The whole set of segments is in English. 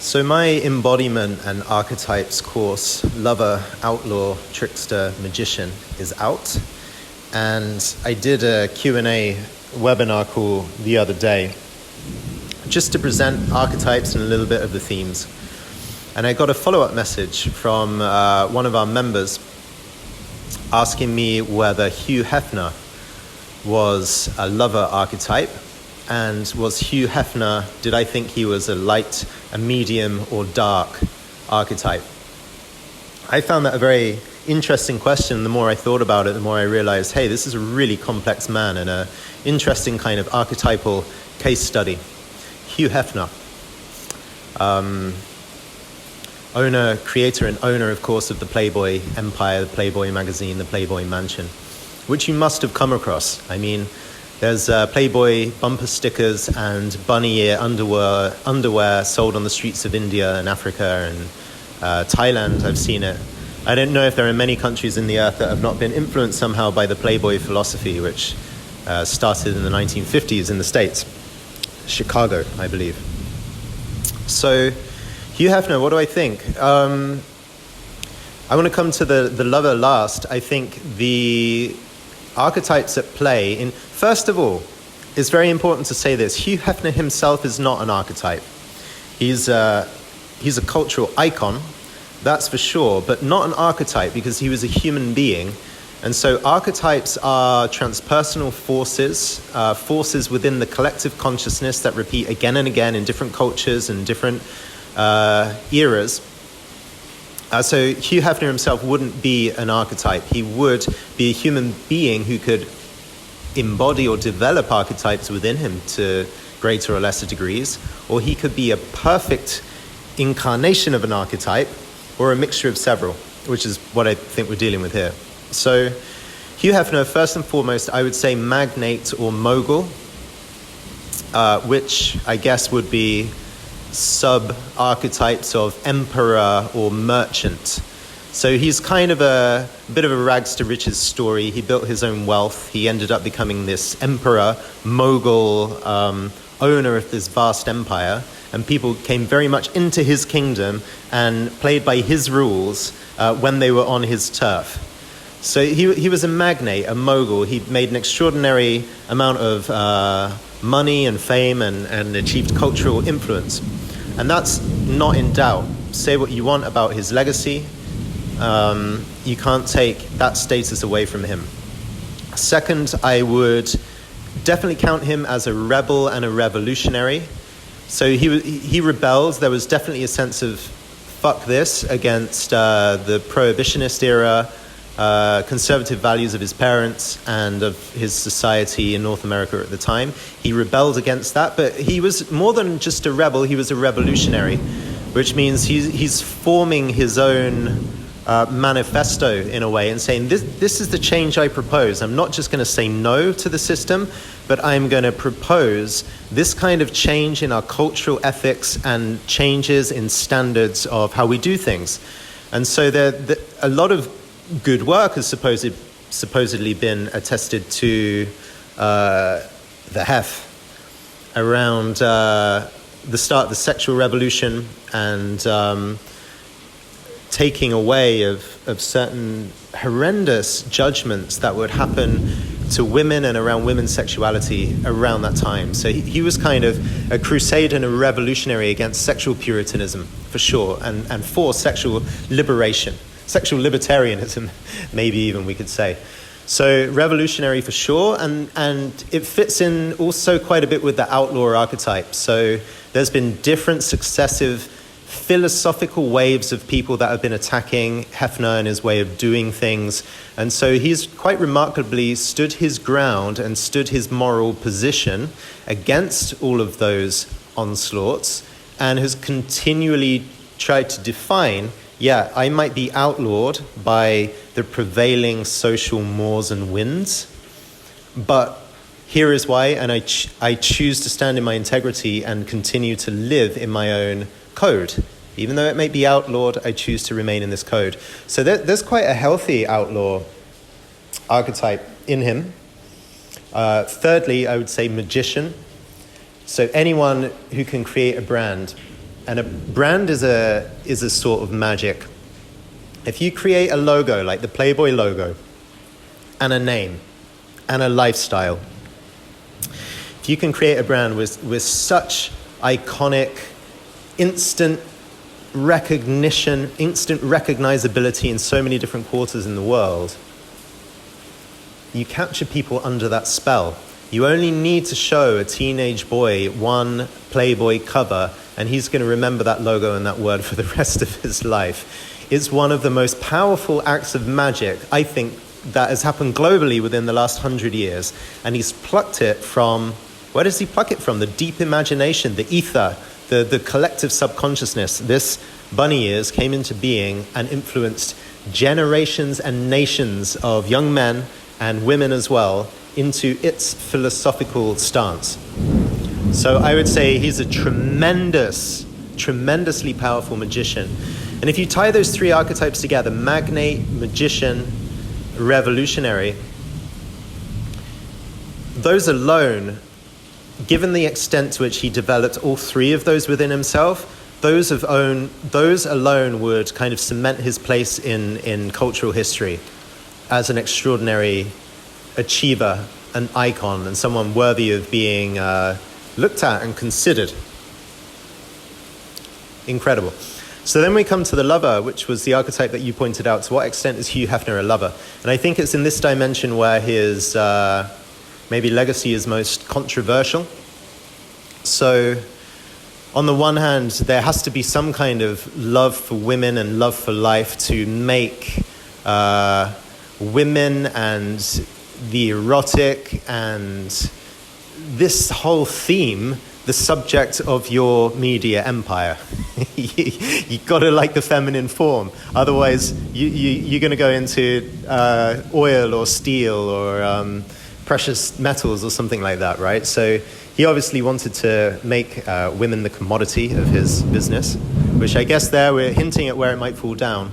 So my embodiment and archetypes course, Lover, Outlaw, Trickster, Magician, is out. And I did a Q&A webinar call the other day just to present archetypes and a little bit of the themes. And I got a follow-up message from one of our members asking me whether Hugh Hefner was a lover archetype, and was Hugh Hefner, did I think he was a light, a medium, or dark archetype? I found that a very interesting question. The more I thought about it, the more I realized, hey, this is a really complex man and an interesting kind of archetypal case study. Hugh Hefner, creator and owner, of course, of the Playboy Empire, the Playboy magazine, the Playboy Mansion, which you must have come across. I mean, there's Playboy bumper stickers and bunny ear underwear sold on the streets of India and Africa and Thailand. I've seen it. I don't know if there are many countries in the earth that have not been influenced somehow by the Playboy philosophy, which started in the 1950s in the States. Chicago, I believe. So, Hugh Hefner, what do I think? I want to come to the lover last. I think the archetypes at play in, first of all, it's very important to say this. Hugh Hefner himself is not an archetype. He's a cultural icon, that's for sure, but not an archetype because he was a human being. And so archetypes are transpersonal forces, forces within the collective consciousness that repeat again and again in different cultures and different eras. So Hugh Hefner himself wouldn't be an archetype. He would be a human being who could embody or develop archetypes within him to greater or lesser degrees, or he could be a perfect incarnation of an archetype or a mixture of several, which is what I think we're dealing with here. So Hugh Hefner, first and foremost, I would say magnate or mogul, which I guess would be sub-archetypes of emperor or merchant. So he's kind of a bit of a rags to riches story. He built his own wealth. He ended up becoming this emperor, mogul, owner of this vast empire. And people came very much into his kingdom and played by his rules when they were on his turf. So he was a magnate, a mogul. He made an extraordinary amount of money and fame and achieved cultural influence. And that's not in doubt. Say what you want about his legacy. You can't take that status away from him. Second, I would definitely count him as a rebel and a revolutionary. So he rebelled. There was definitely a sense of fuck this against the prohibitionist era, conservative values of his parents and of his society in North America at the time. He rebelled against that, but he was more than just a rebel, he was a revolutionary, which means he's forming his own manifesto in a way and saying, this is the change I propose. I'm not just going to say no to the system, but I'm going to propose this kind of change in our cultural ethics and changes in standards of how we do things. And so a lot of good work has supposedly been attested to the Hef around the start of the sexual revolution and taking away of certain horrendous judgments that would happen to women and around women's sexuality around that time. So he was kind of a crusader and a revolutionary against sexual puritanism, for sure, and for sexual liberation. Sexual libertarianism, maybe even we could say. So revolutionary for sure, and it fits in also quite a bit with the outlaw archetype. So there's been different successive philosophical waves of people that have been attacking Hefner and his way of doing things. And so he's quite remarkably stood his ground and stood his moral position against all of those onslaughts and has continually tried to define, I might be outlawed by the prevailing social mores and winds, but here is why, and I choose to stand in my integrity and continue to live in my own code. Even though it may be outlawed, I choose to remain in this code. So there's quite a healthy outlaw archetype in him. Thirdly, I would say magician. So anyone who can create a brand, And a brand is a sort of magic. If you create a logo like the Playboy logo, and a name, and a lifestyle, if you can create a brand with such iconic, instant recognition, instant recognizability in so many different quarters in the world, you capture people under that spell. You only need to show a teenage boy one Playboy cover, and he's going to remember that logo and that word for the rest of his life. It's one of the most powerful acts of magic, I think, that has happened globally within the last 100 years. And he's plucked it from, where does he pluck it from? The deep imagination, the ether, the collective subconsciousness. This bunny ears came into being and influenced generations and nations of young men and women as well into its philosophical stance. So I would say he's a tremendously powerful magician. And if you tie those three archetypes together, magnate, magician, revolutionary, those alone, given the extent to which he developed all three of those within himself, those alone would kind of cement his place in cultural history as an extraordinary achiever, an icon, and someone worthy of being looked at and considered. Incredible. So then we come to the lover, which was the archetype that you pointed out. To what extent is Hugh Hefner a lover? And I think it's in this dimension where his maybe legacy is most controversial. So on the one hand, there has to be some kind of love for women and love for life to make women and the erotic and this whole theme the subject of your media empire. You got to like the feminine form. Otherwise, you're going to go into oil or steel or precious metals or something like that, right? So he obviously wanted to make women the commodity of his business, which I guess there we're hinting at where it might fall down.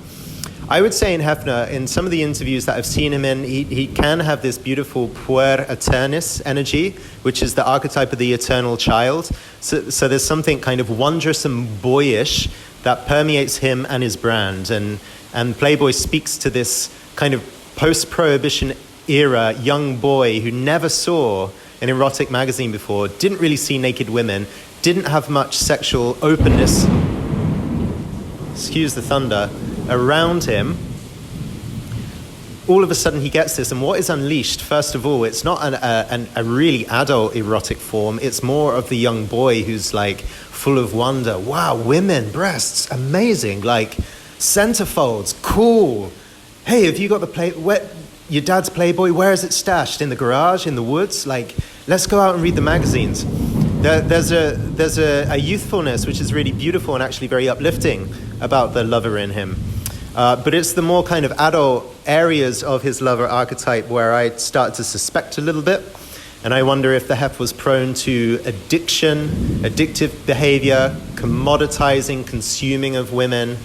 I would say in Hefner, in some of the interviews that I've seen him in, he can have this beautiful puer aeternis energy, which is the archetype of the eternal child. So there's something kind of wondrous and boyish that permeates him and his brand. And Playboy speaks to this kind of post-prohibition era young boy who never saw an erotic magazine before, didn't really see naked women, didn't have much sexual openness, excuse the thunder, around him. All of a sudden he gets this, and what is unleashed, first of all, it's not a really adult erotic form, it's more of the young boy who's like full of wonder. Wow, women, breasts, amazing, like centerfolds, cool. Hey, have you got your dad's Playboy, where is it stashed? In the garage, in the woods? Like, let's go out and read the magazines. There's a youthfulness which is really beautiful and actually very uplifting about the lover in him. But it's the more kind of adult areas of his lover archetype where I start to suspect a little bit. And I wonder if the Hef was prone to addiction, addictive behavior, commoditizing, consuming of women,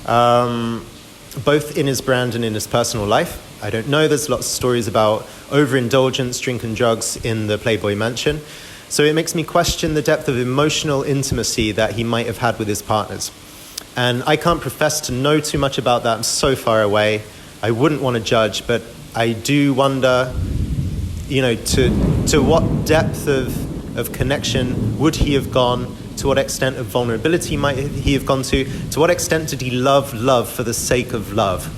both in his brand and in his personal life. I don't know. There's lots of stories about overindulgence, drink and drugs in the Playboy mansion. So it makes me question the depth of emotional intimacy that he might have had with his partners. And I can't profess to know too much about that. I'm so far away. I wouldn't want to judge, but I do wonder, to what depth of connection would he have gone? To what extent of vulnerability might he have gone to? To what extent did he love for the sake of love?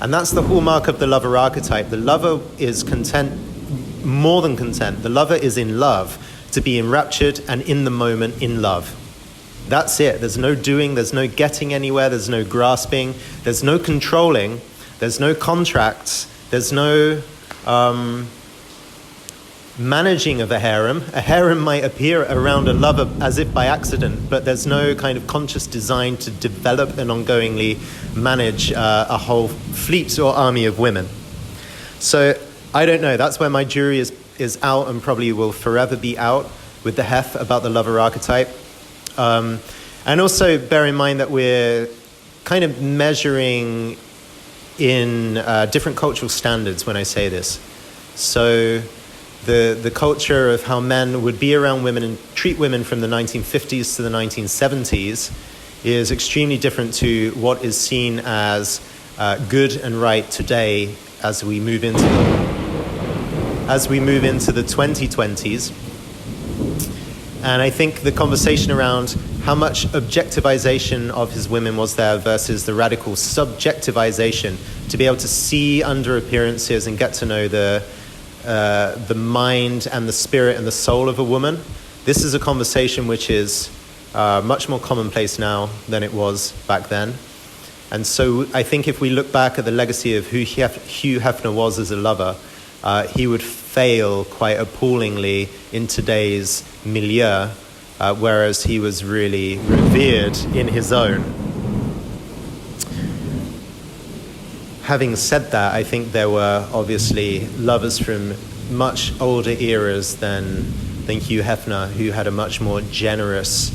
And that's the hallmark of the lover archetype. The lover is content, more than content. The lover is in love, to be enraptured and in the moment in love. That's it. There's no doing, there's no getting anywhere, there's no grasping, there's no controlling, there's no contracts, there's no managing of a harem. A harem might appear around a lover as if by accident, but there's no kind of conscious design to develop and ongoingly manage a whole fleet or army of women. So I don't know. That's where my jury is out and probably will forever be out with the Hef about the lover archetype. And also bear in mind that we're kind of measuring in different cultural standards when I say this. So the culture of how men would be around women and treat women from the 1950s to the 1970s is extremely different to what is seen as good and right today as we move into the 2020s. And I think the conversation around how much objectivization of his women was there versus the radical subjectivization, to be able to see under appearances and get to know the mind and the spirit and the soul of a woman. This is a conversation which is much more commonplace now than it was back then. And so I think if we look back at the legacy of who Hugh Hefner was as a lover, he would fail quite appallingly in today's milieu, whereas he was really revered in his own. Having said that, I think there were obviously lovers from much older eras than Hugh Hefner, who had a much more generous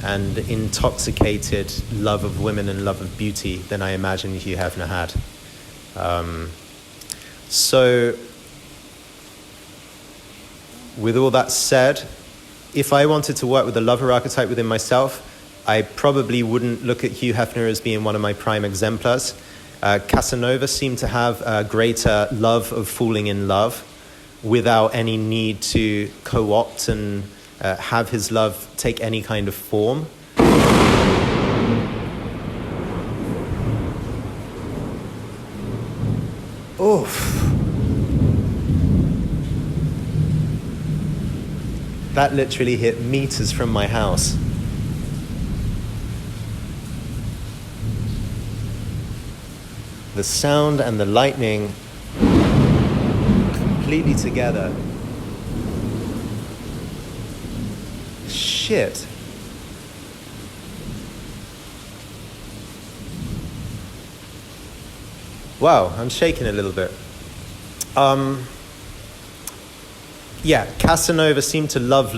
and intoxicated love of women and love of beauty than I imagine Hugh Hefner had. So, with all that said, if I wanted to work with a lover archetype within myself, I probably wouldn't look at Hugh Hefner as being one of my prime exemplars. Casanova seemed to have a greater love of falling in love without any need to co-opt and have his love take any kind of form. Oof. That literally hit meters from my house. The sound and the lightning completely together. Shit. Wow, I'm shaking a little bit. Yeah, Casanova seemed to love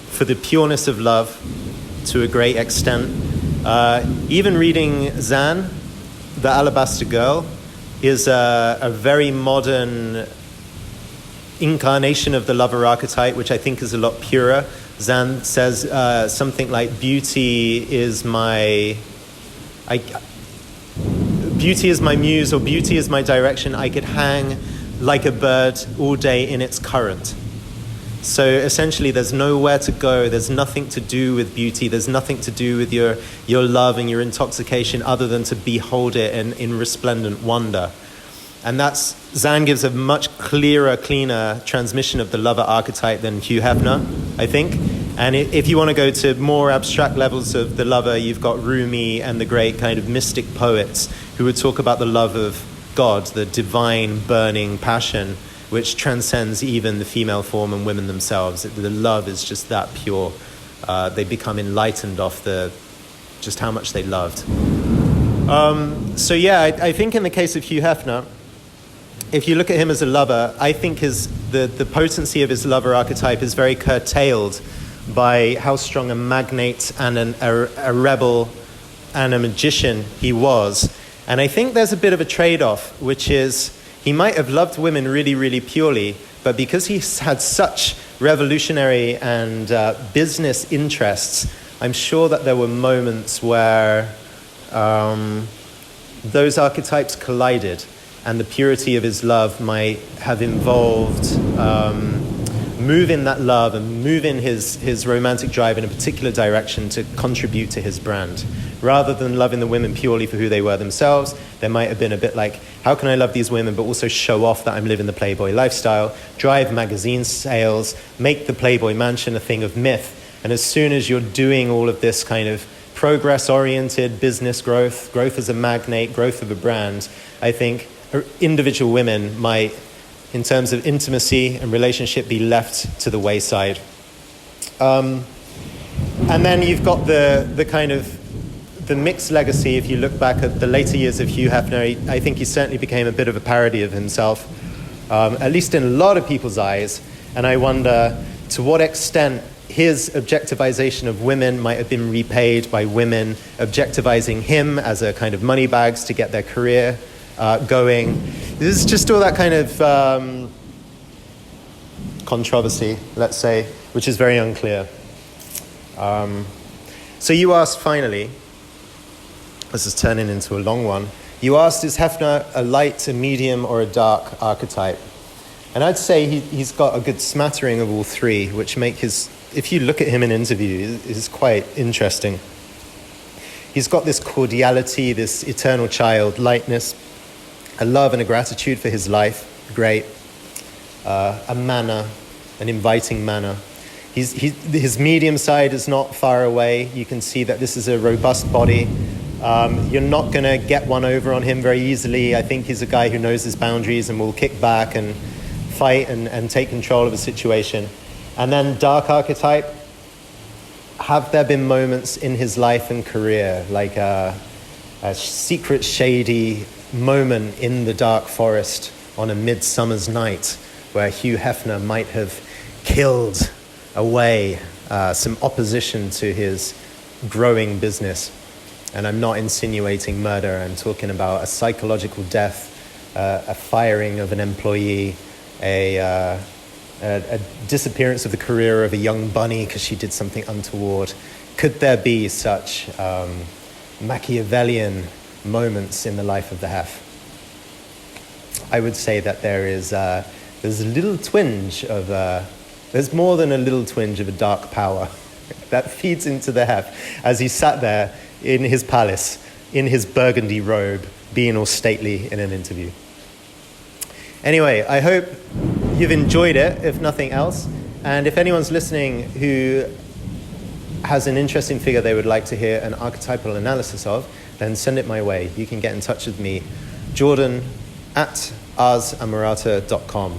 for the pureness of love to a great extent. Even reading Zan, the Alabaster Girl, is a very modern incarnation of the lover archetype, which I think is a lot purer. Zan says something like, beauty is my muse, or beauty is my direction. I could hang like a bird all day in its current. So essentially there's nowhere to go, there's nothing to do with beauty, there's nothing to do with your love and your intoxication other than to behold it in resplendent wonder. And Zan gives a much clearer, cleaner transmission of the lover archetype than Hugh Hefner, I think. And if you want to go to more abstract levels of the lover, you've got Rumi and the great kind of mystic poets who would talk about the love of God, the divine burning passion, which transcends even the female form and women themselves. The love is just that pure. They become enlightened off just how much they loved. So yeah, I think in the case of Hugh Hefner, if you look at him as a lover, I think the potency of his lover archetype is very curtailed by how strong a magnate and a rebel and a magician he was. And I think there's a bit of a trade-off, which is he might have loved women really, really purely, but because he's had such revolutionary and business interests, I'm sure that there were moments where those archetypes collided, and the purity of his love might have involved moving that love and moving his romantic drive in a particular direction to contribute to his brand. Rather than loving the women purely for who they were themselves, there might have been a bit like, how can I love these women but also show off that I'm living the Playboy lifestyle, drive magazine sales, make the Playboy mansion a thing of myth. And as soon as you're doing all of this kind of progress-oriented business growth as a magnate, growth of a brand, I think individual women might, in terms of intimacy and relationship, be left to the wayside. And then you've got the kind of the mixed legacy. If you look back at the later years of Hugh Hefner, I think he certainly became a bit of a parody of himself, at least in a lot of people's eyes. And I wonder to what extent his objectivization of women might have been repaid by women objectivizing him as a kind of money bags to get their career going. This is just all that kind of controversy, let's say, which is very unclear. So you asked finally, this is turning into a long one, you asked, is Hefner a light, a medium, or a dark archetype? And I'd say he's got a good smattering of all three, which make his, if you look at him in interview, is quite interesting. He's got this cordiality, this eternal child, lightness, a love and a gratitude for his life, great, a manner, an inviting manner. His medium side is not far away. You can see that this is a robust body. You're not going to get one over on him very easily. I think he's a guy who knows his boundaries and will kick back and fight and take control of a situation. And then dark archetype, have there been moments in his life and career, like a secret shady moment in the dark forest on a midsummer's night where Hugh Hefner might have killed away some opposition to his growing business? And I'm not insinuating murder. I'm talking about a psychological death, a firing of an employee, a disappearance of the career of a young bunny because she did something untoward. Could there be such Machiavellian moments in the life of the Hef? I would say that there's a little twinge of, there's more than a little twinge of a dark power that feeds into the Hef as he sat there in his palace, in his burgundy robe, being all stately in an interview. Anyway, I hope you've enjoyed it, if nothing else. And if anyone's listening who has an interesting figure they would like to hear an archetypal analysis of, then send it my way. You can get in touch with me, Jordan at arsamurata.com.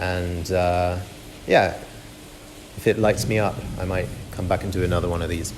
And if it lights me up, I might come back and do another one of these.